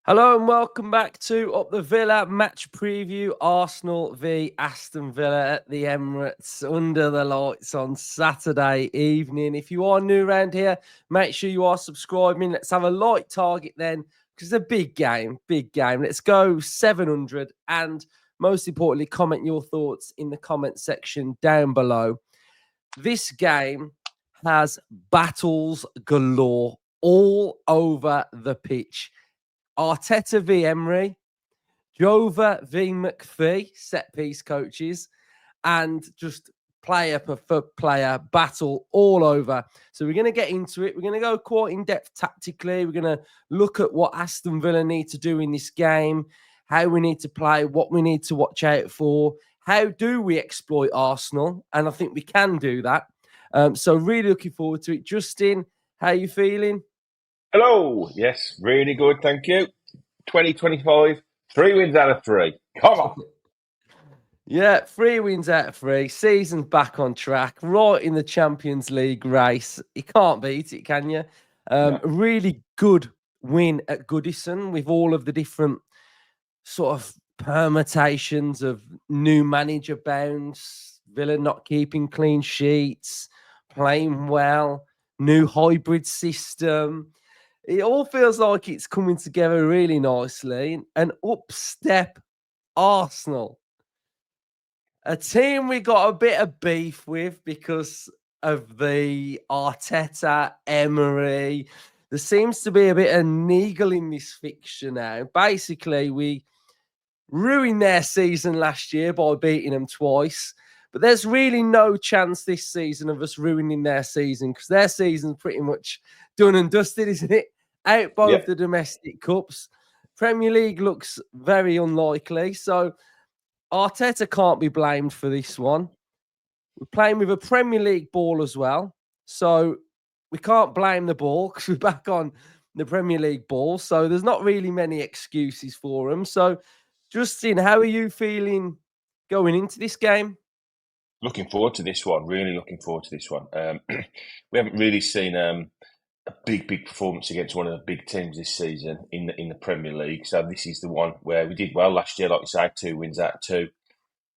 Hello and welcome back to Up the Villa match preview. Arsenal v Aston Villa at the Emirates under the lights on Saturday evening. If you are new around here, make sure you are subscribing. Let's have a light target then, because it's a big game, big game. Let's go 700, and most importantly, comment your thoughts in the comment section down below. This game has battles galore all over the pitch. Arteta v Emery, Jover v Macphee, set piece coaches, and just player for player battle all over. So we're going to get into it. We're going to go quite in depth tactically. We're going to look at what Aston Villa need to do in this game, how we need to play, what we need to watch out for. How do we exploit Arsenal? And I think we can do that. So really looking forward to it. Justin, how are you feeling? Hello. Yes, really good. Thank you. 2025, 3 wins out of 3. Come on. Yeah, 3 wins out of 3. Season's back on track, right in the Champions League race. You can't beat it, can you? No. A really good win at Goodison with all of the different sort of permutations of new manager bounce, Villa not keeping clean sheets, playing well, new hybrid system. It all feels like it's coming together really nicely. And up step Arsenal, a team we got a bit of beef with because of the Arteta, Emery. There seems to be a bit of niggle in this fixture now. Basically, we ruined their season last year by beating them twice. But there's really no chance this season of us ruining their season, because their season's pretty much done and dusted, isn't it? Out both the domestic cups. Premier League looks very unlikely. So Arteta can't be blamed for this one. We're playing with a Premier League ball as well. So we can't blame the ball because we're back on the Premier League ball. So there's not really many excuses for them. So, Justin, how are you feeling going into this game? Looking forward to this one. Really looking forward to this one. We haven't really seen a big performance against one of the big teams this season in the Premier League. So this is the one where we did well last year, like you say, 2 wins out of 2.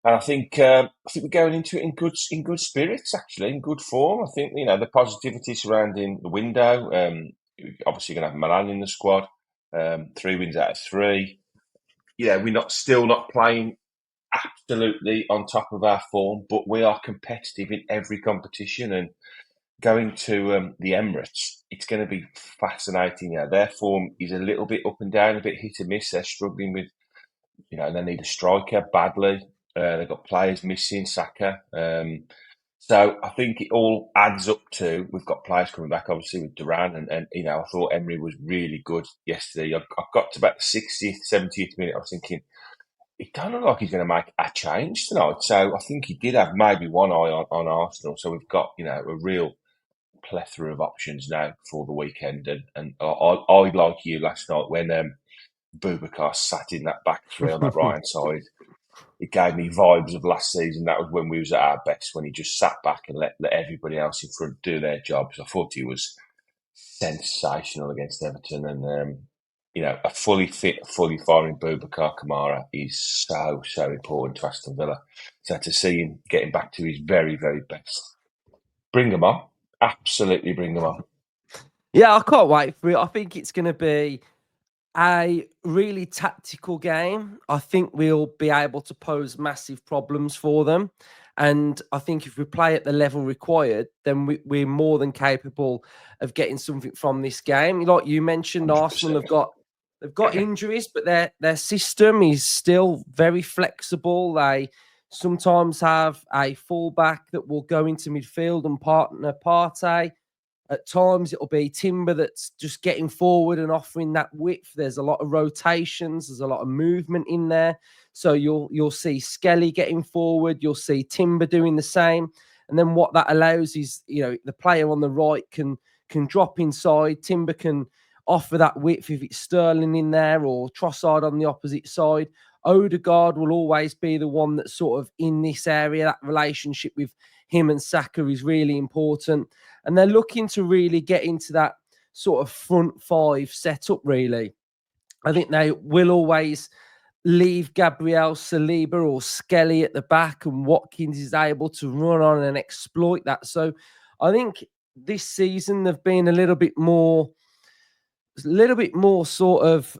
And I think we're going into it in good spirits, actually, in good form. I think the positivity surrounding the window. Obviously, going to have Milan in the squad. 3 wins out of 3. Yeah, we're still not playing absolutely on top of our form, but we are competitive in every competition. And going to the Emirates, it's going to be fascinating. Their form is a little bit up and down, a bit hit and miss. They're struggling with, they need a striker badly. They've got players missing, Saka. So I think it all adds up to, we've got players coming back, obviously, with Duran. And I thought Emery was really good yesterday. I got to about the 60th, 70th minute. I was thinking, it don't look like he's going to make a change tonight. So I think he did have maybe one eye on Arsenal. So we've got, a real plethora of options now for the weekend. And I like you last night when Boubacar sat in that back three on that right hand side. It gave me vibes of last season. That was when we was at our best, when he just sat back and let everybody else in front do their jobs. I thought he was sensational against Everton. And, a fully fit, fully firing Boubacar Kamara is so important to Aston Villa. So to see him getting back to his very, very best, bring him on. Absolutely bring him on. Yeah, I can't wait for it. I think it's going to be a really tactical game. I think we'll be able to pose massive problems for them. And I think if we play at the level required, then we're more than capable of getting something from this game. Like you mentioned, 100%. Arsenal they've got injuries, but their system is still very flexible. They sometimes have a fullback that will go into midfield and partner Partey. At times, it'll be Timber that's just getting forward and offering that width. There's a lot of rotations. There's a lot of movement in there. So you'll see Skelly getting forward. You'll see Timber doing the same. And then what that allows is, the player on the right can drop inside. Timber can offer that width if it's Sterling in there or Trossard on the opposite side. Odegaard will always be the one that's sort of in this area. That relationship with him and Saka is really important. And they're looking to really get into that sort of front five setup, really. I think they will always leave Gabriel Saliba or Skelly at the back, and Watkins is able to run on and exploit that. So I think this season they've been a little bit more sort of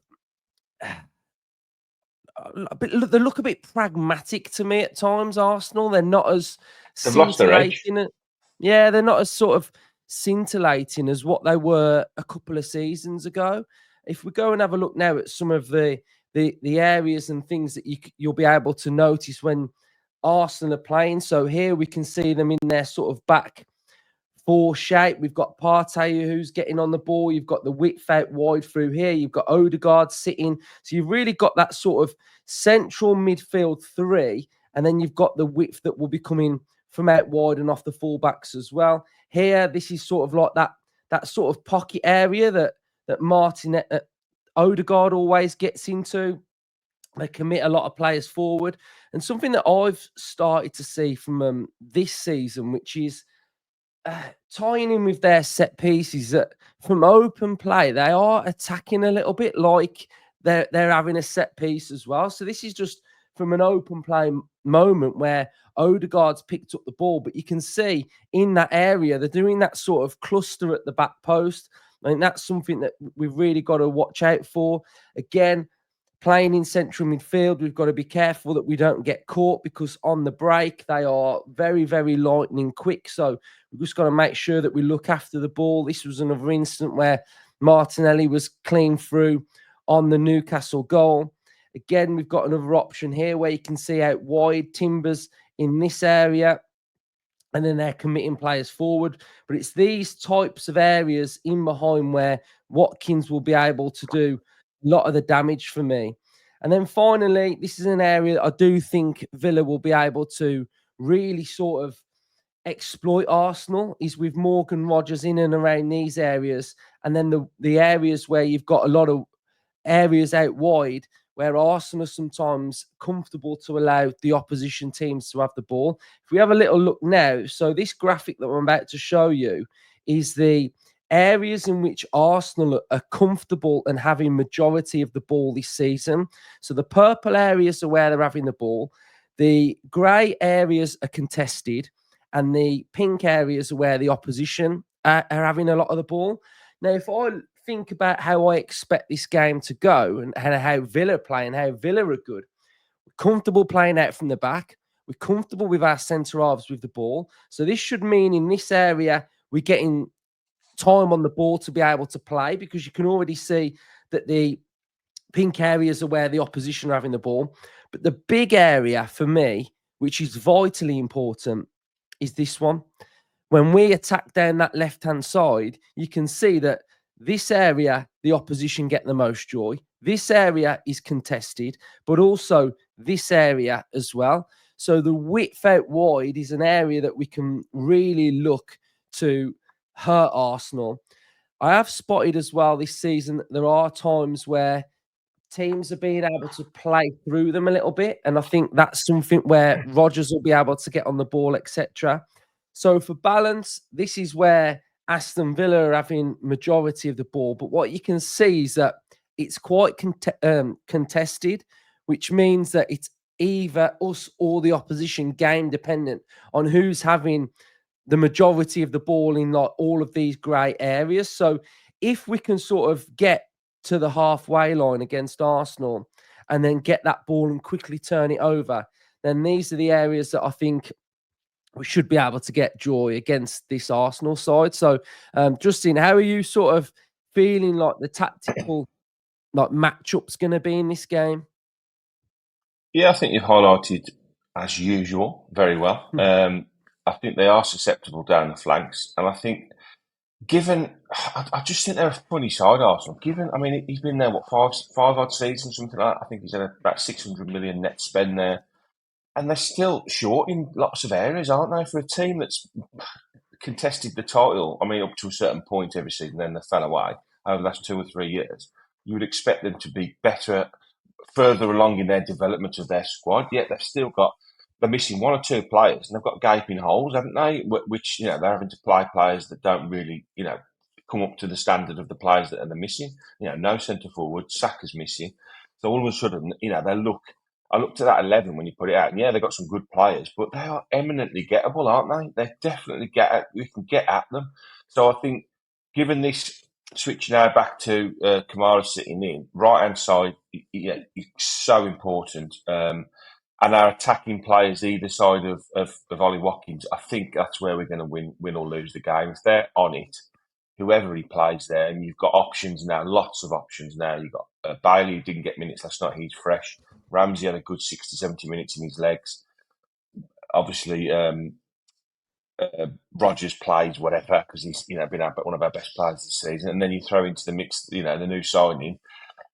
they look a bit pragmatic to me at times. Arsenal, they're not as They've lost their edge. scintillating. Yeah, they're not as sort of scintillating as what they were a couple of seasons ago. If we go and have a look now at some of the areas and things that you'll be able to notice when Arsenal are playing. So here we can see them in their sort of back four shape. We've got Partey who's getting on the ball. You've got the width out wide through here. You've got Odegaard sitting. So you've really got that sort of central midfield three. And then you've got the width that will be coming from out wide and off the fullbacks as well. Here, this is sort of like that sort of pocket area that Odegaard always gets into. They commit a lot of players forward. And something that I've started to see from this season, which is tying in with their set pieces, that from open play they are attacking a little bit like they're having a set piece as well. So this is just from an open play moment where Odegaard's picked up the ball, but you can see in that area they're doing that sort of cluster at the back post. I think that's something that we've really got to watch out for. Again, playing in central midfield, we've got to be careful that we don't get caught, because on the break they are very, very lightning quick. So we've just got to make sure that we look after the ball. This was another instant where Martinelli was clean through on the Newcastle goal. Again, we've got another option here where you can see out wide Timbers in this area, and then they're committing players forward. But it's these types of areas in behind where Watkins will be able to do a lot of the damage for me. And then finally, this is an area that I do think Villa will be able to really sort of exploit Arsenal, is with Morgan Rogers in and around these areas. And then the areas where you've got a lot of areas out wide where Arsenal are sometimes comfortable to allow the opposition teams to have the ball. If we have a little look now, so this graphic that I'm about to show you is the areas in which Arsenal are comfortable and having majority of the ball this season. So the purple areas are where they're having the ball. The grey areas are contested, and the pink areas are where the opposition are having a lot of the ball. Now, if I think about how I expect this game to go and how Villa play and how Villa are good, we're comfortable playing out from the back. We're comfortable with our centre halves with the ball. So this should mean in this area, we're getting time on the ball to be able to play, because you can already see that the pink areas are where the opposition are having the ball. But the big area for me, which is vitally important, is this one. When we attack down that left-hand side, you can see that this area, the opposition get the most joy. This area is contested, but also this area as well. So the width out wide is an area that we can really look to hurt Arsenal. I have spotted as well this season that there are times where teams are being able to play through them a little bit, and I think that's something where Rodgers will be able to get on the ball, etc. So for balance, this is where Aston Villa are having majority of the ball, but what you can see is that it's quite contested, which means that it's either us or the opposition game dependent on who's having the majority of the ball in like all of these grey areas. So if we can sort of get to the halfway line against Arsenal and then get that ball and quickly turn it over, then these are the areas that I think we should be able to get joy against this Arsenal side. So, Justin, how are you sort of feeling like the tactical like matchup's going to be in this game? Yeah, I think you've highlighted, as usual, very well. I think they are susceptible down the flanks, and I think I just think they're a funny side, Arsenal. I mean, he's been there, what, five odd seasons, something like that. I think he's had about 600 million net spend there. And they're still short in lots of areas, aren't they? For a team that's contested the title, I mean, up to a certain point every season, then they fell away over the last 2 or 3 years. You would expect them to be better, further along in their development of their squad. Yet they're missing 1 or 2 players, and they've got gaping holes, haven't they? Which, they're having to play players that don't really, come up to the standard of the players that are missing. No centre forward, Saka's missing. So all of a sudden, I looked at that 11 when you put it out, and yeah, they've got some good players, but they are eminently gettable, aren't they? They definitely we can get at them. So I think, given this switch now back to Kamara sitting in, right-hand side, it's so important. And our attacking players either side of Ollie Watkins, I think that's where we're going to win or lose the game. If they're on it, whoever he plays there, and you've got options now, lots of options now. You've got Bailey, who didn't get minutes last night, he's fresh. Ramsey had a good 60, 70 minutes in his legs. Obviously, Rodgers plays whatever because he's been one of our best players this season. And then you throw into the mix, the new signing,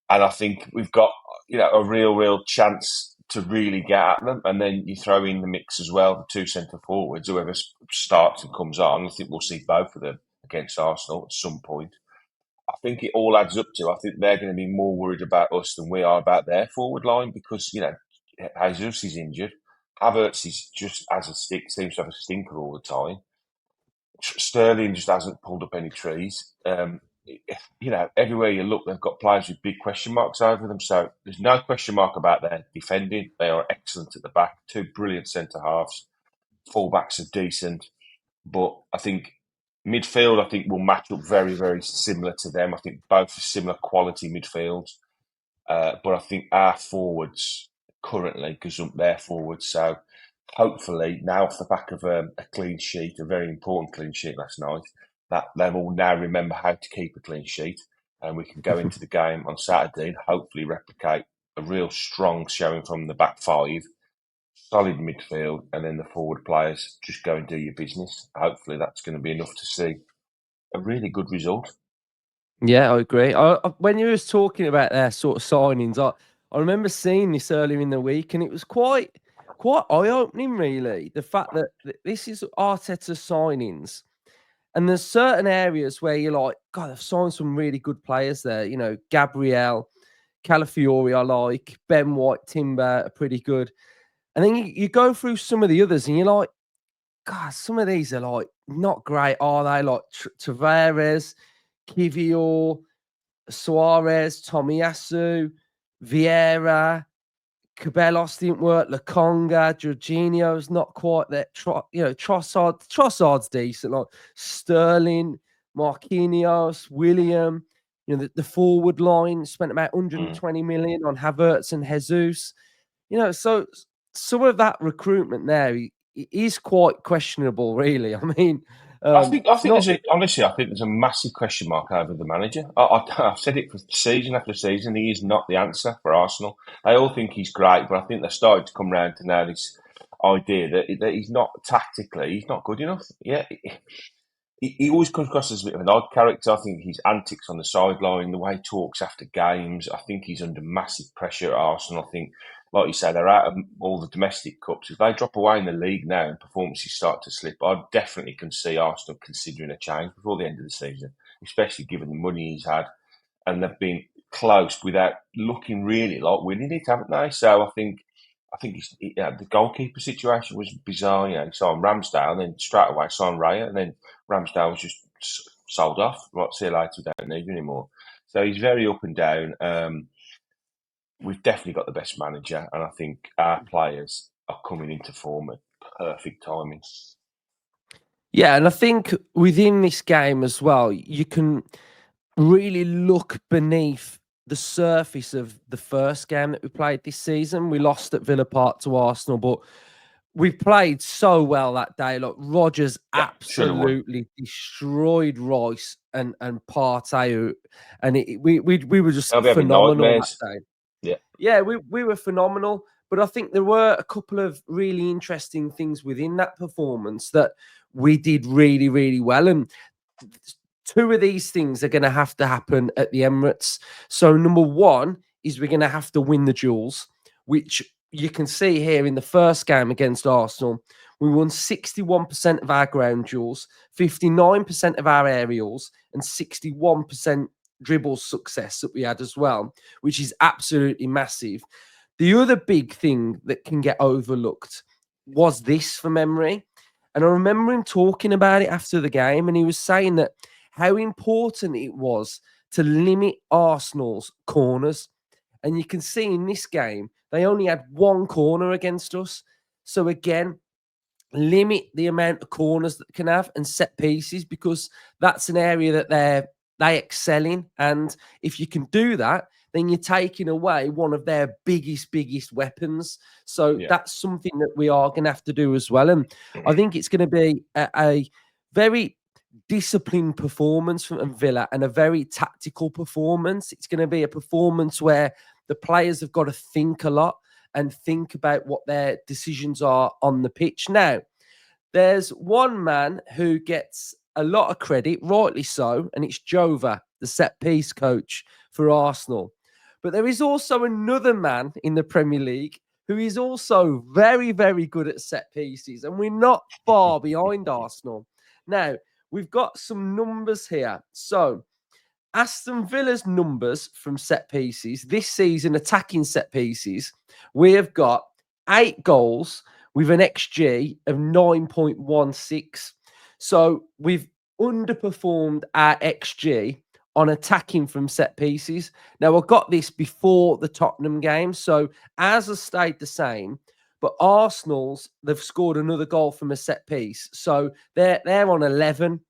and I think we've got a real chance to really get at them. And then you throw in the mix as well, the two centre forwards, whoever starts and comes on. I think we'll see both of them against Arsenal at some point. I think it all adds up to, I think they're going to be more worried about us than we are about their forward line because, Jesus is injured. Havertz is just seems to have a stinker all the time. Sterling just hasn't pulled up any trees. Everywhere you look, they've got players with big question marks over them. So there's no question mark about their defending. They are excellent at the back. Two brilliant centre halves. Fullbacks are decent. But I think midfield, will match up very, very similar to them. I think both are similar quality midfields. But I think our forwards currently gazump their forwards. So hopefully now off the back of a clean sheet, a very important clean sheet last night, that they will now remember how to keep a clean sheet. And we can go into the game on Saturday and hopefully replicate a real strong showing from the back five, solid midfield, and then the forward players just go and do your business. Hopefully that's going to be enough to see a really good result. Yeah, I agree. When you was talking about their sort of signings, I remember seeing this earlier in the week, and it was quite eye-opening, really. The fact that this is Arteta's signings, and there's certain areas where you're like, God, they've signed some really good players there. Gabriel, Calafiori, I like. Ben White, Timber are pretty good. And then you go through some of the others, and you're like, God, some of these are like not great, are they? Like Tavares, Kivior, Suarez, Tomiyasu, Vieira, Cabellos didn't work, Laconga, Jorginho's not quite there. Trossard's decent, like Sterling, Marquinhos, William. The forward line spent about 120 million on Havertz and Jesus. So some of that recruitment there is quite questionable, really. I mean, I think there's a massive question mark over the manager. I've said it for season after season. He is not the answer for Arsenal. They all think he's great, but I think they're starting to come round to now this idea that he's not tactically, he's not good enough. Yeah, he always comes across as a bit of an odd character. I think his antics on the sideline, the way he talks after games, I think he's under massive pressure at Arsenal. I think, like you say, they're out of all the domestic cups. If they drop away in the league now and performances start to slip, I definitely can see Arsenal considering a change before the end of the season, especially given the money he's had. And they've been close without looking really like winning it, haven't they? So I think the goalkeeper situation was bizarre. He signed Ramsdale and then straight away signed Raya, and then Ramsdale was just sold off. Right, see you later, we don't need you anymore. So he's very up and down. We've definitely got the best manager, and I think our players are coming into form at perfect timing. Yeah, and I think within this game as well, you can really look beneath the surface of the first game that we played this season. We lost at Villa Park to Arsenal, but we played so well that day. Like Rodgers absolutely destroyed Rice and Partey, and we were just phenomenal that day. Yeah, we were phenomenal. But I think there were a couple of really interesting things within that performance that we did really, really well. And two of these things are going to have to happen at the Emirates. So number one is we're going to have to win the duels, which you can see here in the first game against Arsenal. We won 61% of our ground duels, 59% of our aerials, and 61% dribble success that we had as well, which is absolutely massive. The other big thing that can get overlooked was this from Emery. And I remember him talking about it after the game, and he was saying that how important it was to limit Arsenal's corners. And you can see in this game, they only had one corner against us. So again, limit the amount of corners that they can have and set pieces, because that's an area that they excel in. And if you can do that, then you're taking away one of their biggest weapons. So that's something that we are going to have to do as well. And I think it's going to be a very disciplined performance from Villa and a very tactical performance. It's going to be a performance where the players have got to think a lot and think about what their decisions are on the pitch. Now, there's one man who gets a lot of credit, rightly so, and it's Jover, the set piece coach for Arsenal. But there is also another man in the Premier League who is also very, very good at set pieces, and we're not far behind Arsenal. Now, we've got some numbers here. So, Aston Villa's numbers from set pieces this season, attacking set pieces, we have got 8 goals with an XG of 9.16. So we've underperformed our XG on attacking from set pieces. Now, I got this before the Tottenham game, so ours has stayed the same. But Arsenal's, they've scored another goal from a set piece. So they're on 11.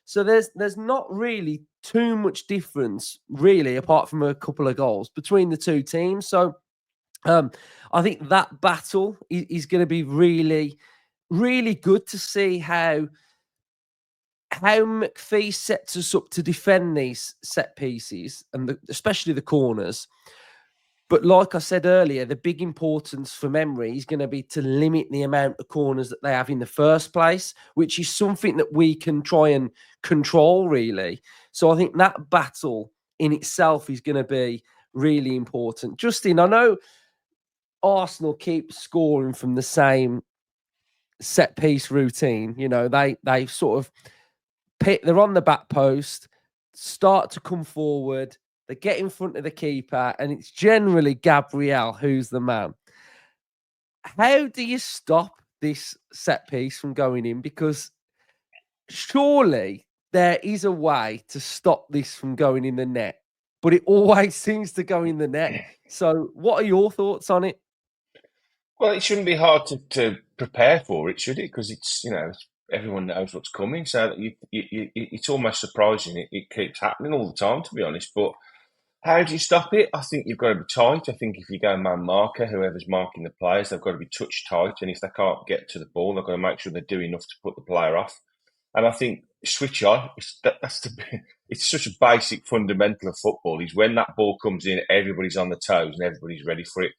So there's not really too much difference, really, apart from a couple of goals between the two teams. So I think that battle is going to be really, really good to see how Macphee sets us up to defend these set pieces and especially the corners. But like I said earlier, the big importance from Emery is going to be to limit the amount of corners that they have in the first place, which is something that we can try and control, really. So I think that battle in itself is going to be really important. Justin, I know Arsenal keep scoring from the same set piece routine. You know, they sort of they're on the back post, start to come forward, they get in front of the keeper, and it's generally Gabriel who's the man. How do you stop this set piece from going in? Because surely there is a way to stop this from going in the net, but it always seems to go in the net. So what are your thoughts on it? Well, it shouldn't be hard to prepare for it, should it? Because it's, everyone knows what's coming. So it's almost surprising it keeps happening all the time, to be honest. But how do you stop it? I think you've got to be tight. I think if you go man marker, whoever's marking the players, they've got to be touch tight. And if they can't get to the ball, they've got to make sure they do enough to put the player off. And I think switch on. It's such a basic fundamental of football. Is when that ball comes in, everybody's on the toes and everybody's ready for it.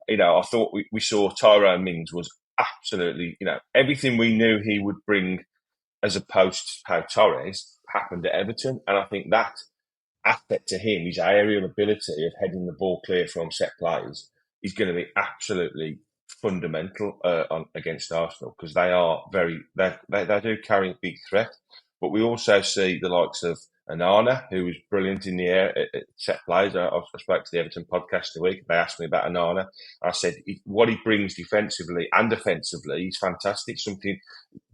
I thought we saw Tyrone Mings was absolutely, everything we knew he would bring as opposed to how Torres happened at Everton. And I think that aspect to him, his aerial ability of heading the ball clear from set plays, is going to be absolutely fundamental against Arsenal, because they do carry a big threat. But we also see the likes of Onana, who was brilliant in the air at set plays. I spoke to the Everton podcast the week. They asked me about Onana. I said what he brings defensively and offensively is fantastic. Something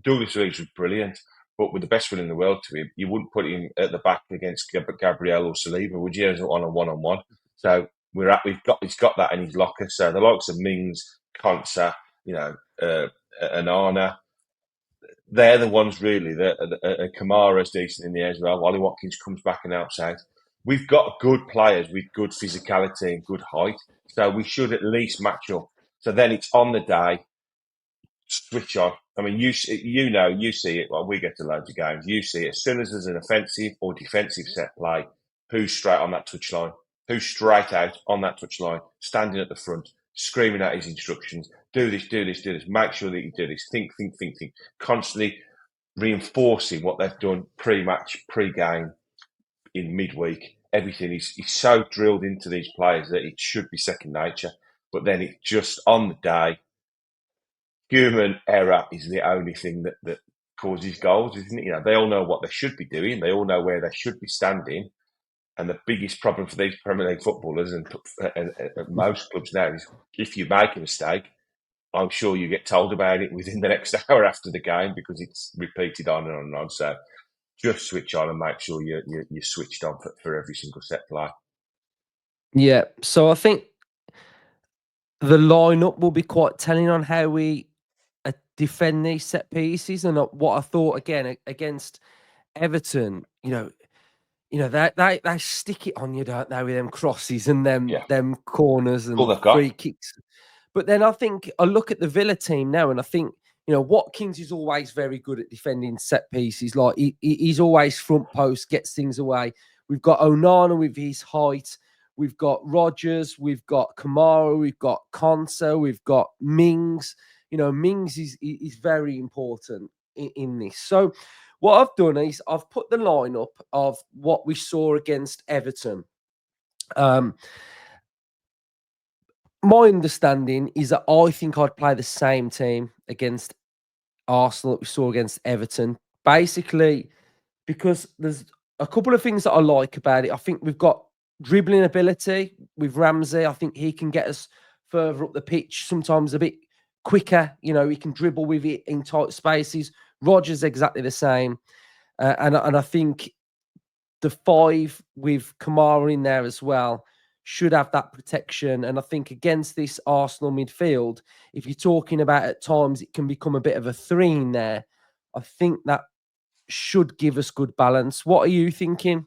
Douglas Luiz was brilliant, but with the best will in the world to him, you wouldn't put him at the back against Gabriel or Saliba, would you? On a one-on-one. So he's got that in his locker. So the likes of Mings, Konsa, Onana, they're the ones really that Kamara's decent in the air as well. Ollie Watkins comes back and helps out. We've got good players with good physicality and good height, so we should at least match up. So then it's on the day, switch on. I mean, you see it. Well, we get to loads of games. You see it as soon as there's an offensive or defensive set play. Who's straight on that touchline? Who's straight out on that touchline, standing at the front, screaming out his instructions? Do this, do this, do this. Make sure that you do this. Think. Constantly reinforcing what they've done pre-match, pre-game, in midweek. Everything is so drilled into these players that it should be second nature. But then it's just on the day. Human error is the only thing that causes goals, isn't it? They all know what they should be doing. They all know where they should be standing. And the biggest problem for these Premier League footballers and most clubs now is if you make a mistake, I'm sure you get told about it within the next hour after the game, because it's repeated on and on and on. So just switch on and make sure you're switched on for every single set play. Yeah. So I think the lineup will be quite telling on how we defend these set pieces, and what I thought again against Everton. They stick it on you, don't they, with them crosses and Yeah, them corners all and they've free got. kicks. But then I think I look at the Villa team now, and I think Watkins is always very good at defending set pieces. Like he's always front post, gets things away. We've got Onana with his height. We've got Rogers. We've got Kamara. We've got Konsa. We've got Mings. Mings is very important in this. So what I've done is I've put the lineup of what we saw against Everton. My understanding is that I think I'd play the same team against Arsenal that we saw against Everton. Basically, because there's a couple of things that I like about it. I think we've got dribbling ability with Ramsey. I think he can get us further up the pitch, sometimes a bit quicker. He can dribble with it in tight spaces. Rogers exactly the same. And I think the 5 with Kamara in there as well should have that protection. And I think against this Arsenal midfield, if you're talking about at times it can become a bit of a 3 in there, I think that should give us good balance. What are you thinking?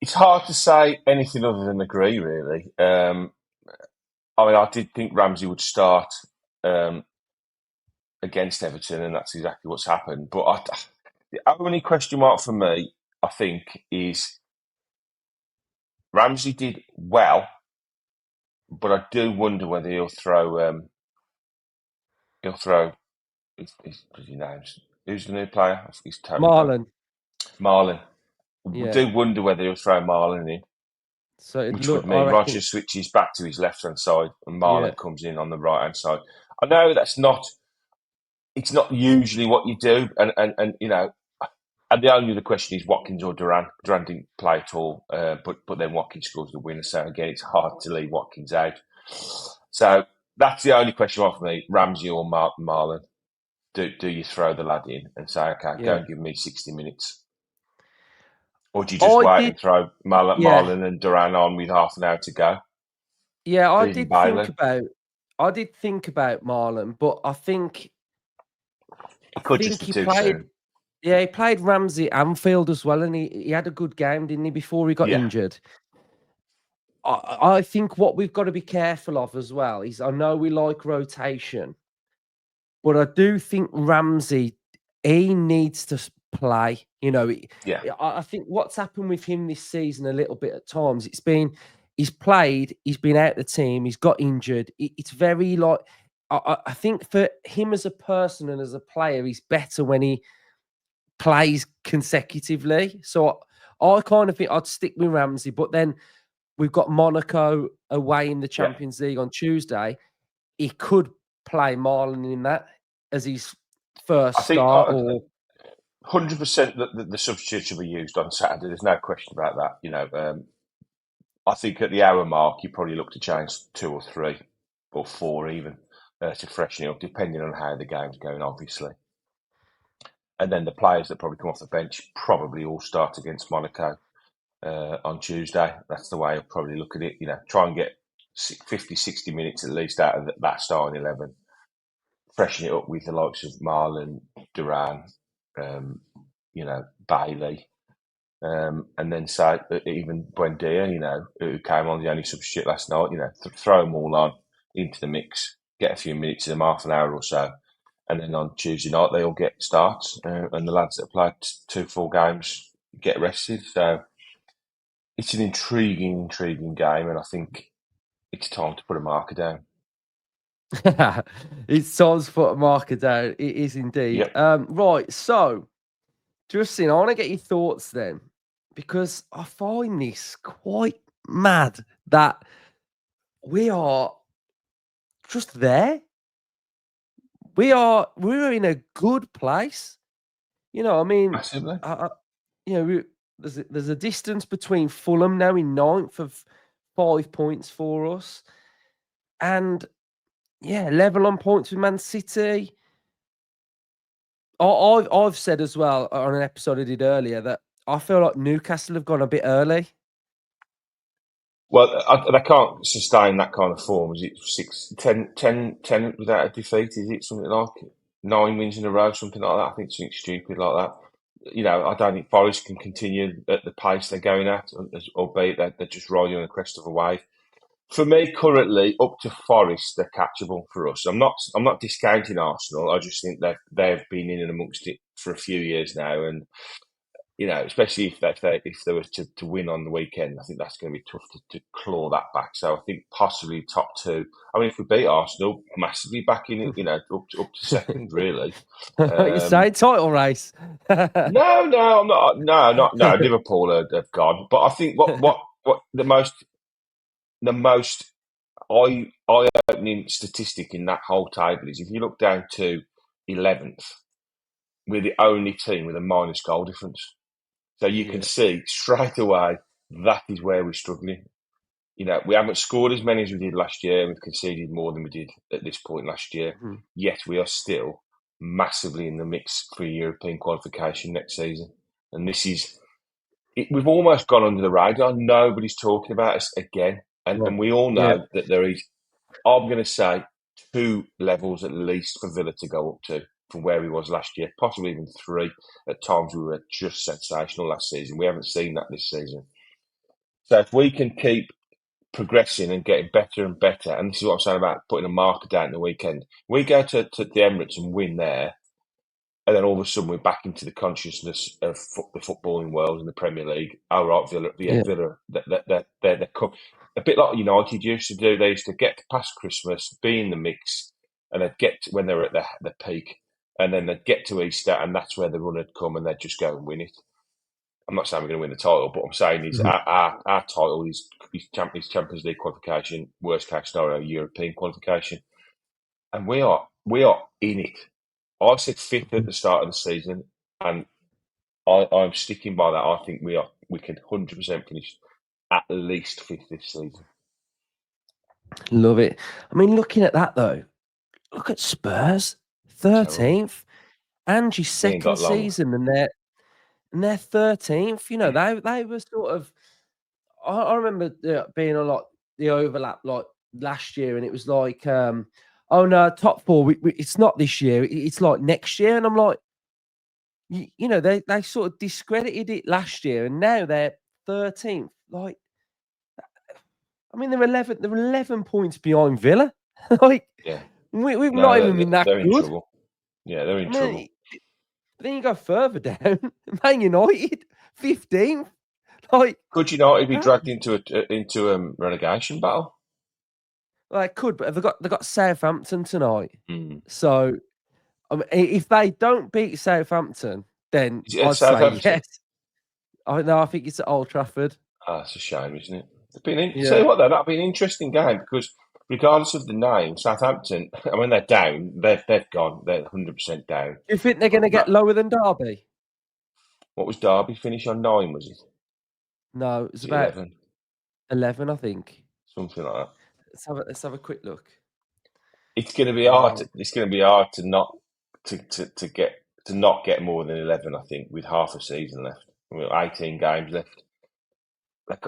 It's hard to say anything other than agree, really. I did think Ramsey would start against Everton, and that's exactly what's happened. But the only question mark for me, I think, is Ramsey did well, but I do wonder whether he'll throw. His name's who's the new player? He's totally gone. Marlon. Marlon. We Yeah. do wonder whether he'll throw Marlon in, So it which would look, I mean reckon, Rogers switches back to his left hand side and yeah, Marlon comes in on the right hand side. I know that's not. It's not usually what you do, and and the only other question is Watkins or Duran. Duran didn't play at all, but then Watkins scores the winner. So again, it's hard to leave Watkins out. So that's the only question for me: Ramsey or Marlon. Do you throw the lad in and say, okay, go yeah. and give me 60 minutes? Or do you just I wait did, and throw yeah, Marlon and Duran on with half an hour to go? yeah. Or even Bailey? I did think about Marlon, but I think It could just be he too played. soon. Yeah, he played Ramsey at Anfield as well, and he had a good game, didn't he? Before he got Yeah, injured. I think what we've got to be careful of as well is I know we like rotation, but I do think Ramsey, he needs to play. yeah. I think what's happened with him this season a little bit at times, he's played, he's been out the team, he's got injured. It's very like, I think for him as a person and as a player, he's better when he plays consecutively. So I kind of think I'd stick with Ramsey, but then we've got Monaco away in the Yeah, Champions League on Tuesday. He could play Marlon in that as his I first think start, or 100% that the substitute will be used on Saturday. There's no question about that. I think at the hour mark, you probably look to change 2 or 3 or 4 even to freshen it up, depending on how the game's going, obviously. And then the players that probably come off the bench probably all start against Monaco on Tuesday. That's the way I'll probably look at it. Try and get 50, 60 minutes at least out of that starting 11. Freshen it up with the likes of Marlon, Duran, Bailey, and then say even Buendia, who came on the only substitute last night, throw them all on into the mix, get a few minutes of them, half an hour or so, and then on Tuesday night they all get starts, and the lads that have played 2 full games get rested. So it's an intriguing game, and I think it's time to put a marker down. it's time to put a marker down. It is indeed. Yep. Right. So, Justin, I want to get your thoughts then, because I find this quite mad that we are just there. We're in a good place. I mean, Massively. there's a distance between Fulham now in ninth of 5 points for us, and yeah, level on points with Man City. I've said as well on an episode I did earlier that I feel like Newcastle have gone a bit early. Well, they can't sustain that kind of form. Is it 10 without a defeat? Is it something like 9 wins in a row, something like that? I think something stupid like that. You know, I don't think Forest can continue at the pace they're going at, albeit they're just riding on the crest of a wave. For me, currently, up to Forest, they're catchable for us. I'm not discounting Arsenal. I just think that they've been in and amongst it for a few years now, and you know, especially if they were to win on the weekend, I think that's going to be tough to claw that back. So I think possibly top two. I mean, if we beat Arsenal, massively back in it, you know, up to second, really. You say title race. No, I'm not. No. Liverpool have gone, but I think what the most eye-opening statistic in that whole table is if you look down to 11th, we're the only team with a minus goal difference. So you can see straight away that is where we're struggling. You know, we haven't scored as many as we did last year. We've conceded more than we did at this point last year. Mhm. Yet we are still massively in the mix for European qualification next season. And this is, we've almost gone under the radar. Nobody's talking about us again. And we all know that there is, I'm going to say, 2 levels at least for Villa to go up to from where he was last year, possibly even 3. At times we were just sensational last season. We haven't seen that this season. So if we can keep progressing and getting better and better, and this is what I'm saying about putting a marker down at the weekend, we go to the Emirates and win there, and then all of a sudden we're back into the consciousness of the footballing world and the Premier League. Oh, right, Villa, they're a bit like United used to do. They used to get past Christmas, be in the mix, and they'd get when they were at the peak, and then they'd get to Easter, and that's where the run had come, and they'd just go and win it. I'm not saying we're going to win the title, but I'm saying is our title is Champions League qualification, worst case scenario, European qualification, and we are in it. I said 5th at the start of the season, and I'm sticking by that. I think we can 100% finish at least 5th this season. Love it. I mean, looking at that though, look at Spurs, 13th, Angie's second season, and they're 13th. You know, they were sort of. I remember being a lot the overlap like last year, and it was like, oh no, top 4. It's not this year. It's like next year, and I'm like, you know, they sort of discredited it last year, and now they're 13th. Like, I mean, they're 11 points behind Villa. Like, we've not even been that they're good. in trouble. Yeah, they're in trouble. But then you go further down, Man United, 15th. Like, could United be dragged into a relegation battle? Well, they could, but they got Southampton tonight. Mm. So, I mean, if they don't beat Southampton, then I'd say yes. I think it's at Old Trafford. That's a shame, isn't it? Tell you what, though, that'd be an interesting game because regardless of the name, Southampton, I mean, they're down. They've gone. They're 100% down. Do you think they're going to get lower than Derby? What was Derby finish on 9? Was it? No, it was about 11, I think. Something like that. Let's have a quick look. It's going to be hard. It's going to be hard to not get more than 11. I think with half a season left, 18 games left.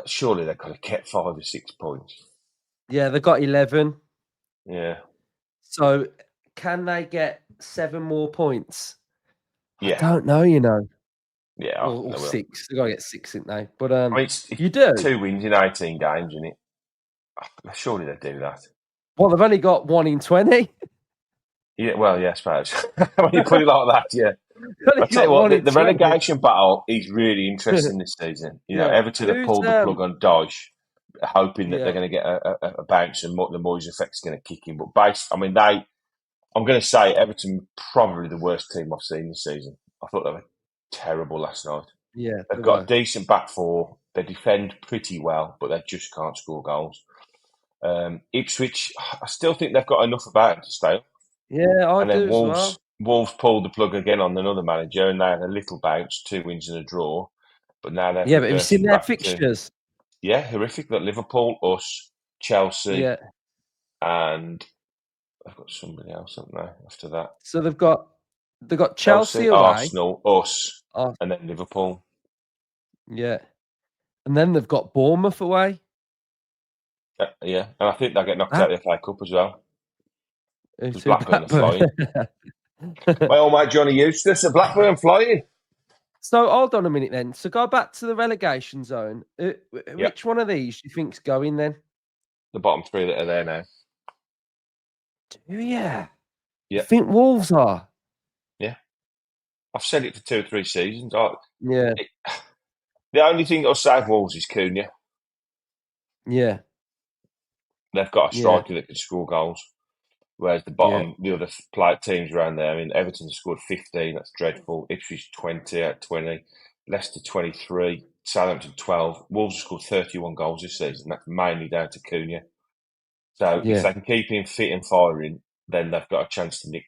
Surely they've got to get 5 or 6 points. Yeah, they've got 11. Yeah. So can they get 7 more points? Yeah. I don't know, you know. Yeah, or 6. They've got to get 6, didn't they? But I mean, you do 2 wins in 18 games, isn't it? Surely they do that. Well, they've only got 1 in 20. Yeah, well, yeah, I suppose. When you put it like that, yeah. I tell you what, the relegation battle is really interesting this season. You know, Everton have pulled the plug on Dyche, hoping that they're going to get a bounce and the Moyes effect's going to kick in. But I'm going to say Everton probably the worst team I've seen this season. I thought they were terrible last night. Yeah, they've got a decent back 4. They defend pretty well, but they just can't score goals. Ipswich, I still think they've got enough about them to stay up. Yeah, I do Wolves, as well. Wolves pulled the plug again on another manager, and they had a little bounce, 2 wins and a draw. But now they're but have you seen their fixtures? Horrific. Got Liverpool, us, Chelsea, and I've got somebody else, haven't they? After that, so they've got They got Chelsea away. Arsenal, us, Oh, and then Liverpool. yeah. And then they've got Bournemouth away. Yeah, and I think they'll get knocked Ah, out of the FA Cup as well. Because to Blackburn are flying. My old mate Johnny Eustace, are Blackburn flying. So hold on a minute then. So go back to the relegation zone. Which one of these do you think's going then? The bottom three that are there now. Do you? You Yeah. think Wolves are? Yeah. I've said it for 2 or 3 seasons. Yeah. The only thing that'll save Wolves is Cunha. Yeah. They've got a Yeah. striker that can score goals. Whereas the other teams around there, I mean, Everton scored 15, that's dreadful. Ipswich 20 out of 20. Leicester 23. Southampton 12. Wolves have scored 31 goals this season. That's mainly down to Cunha. So if they can keep him fit and firing, then they've got a chance to nick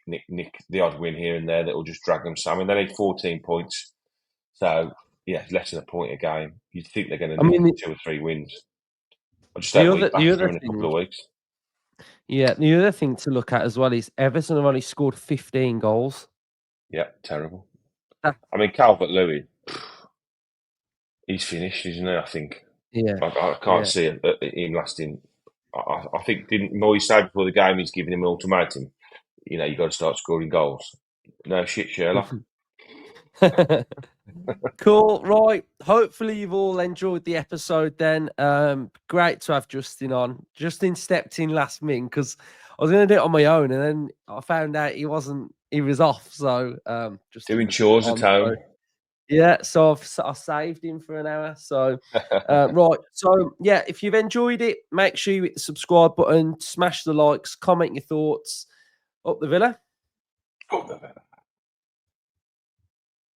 the odd win here and there that will just drag them. So, I mean, they need 14 points. So, yeah, less than a point a game. You'd think they're going to need 2 or 3 wins. I just don't week after in a couple of weeks. Yeah, the other thing to look at as well is Everton have only scored 15 goals. Yeah, terrible. I mean, Calvert-Lewin, he's finished, isn't he? I think. Yeah, I can't see him lasting. I think didn't Moyes say before the game he's giving him an ultimatum? You know, you got to start scoring goals. No shit, Sherlock. Cool, right. Hopefully you've all enjoyed the episode then. Great to have Justin on. Justin stepped in last minute because I was going to do it on my own and then I found out he was off. So Justin doing chores at home. So, yeah, so I saved him for an hour. So right. So yeah, if you've enjoyed it, make sure you hit the subscribe button, smash the likes, comment your thoughts. Up the Villa. Up the Villa.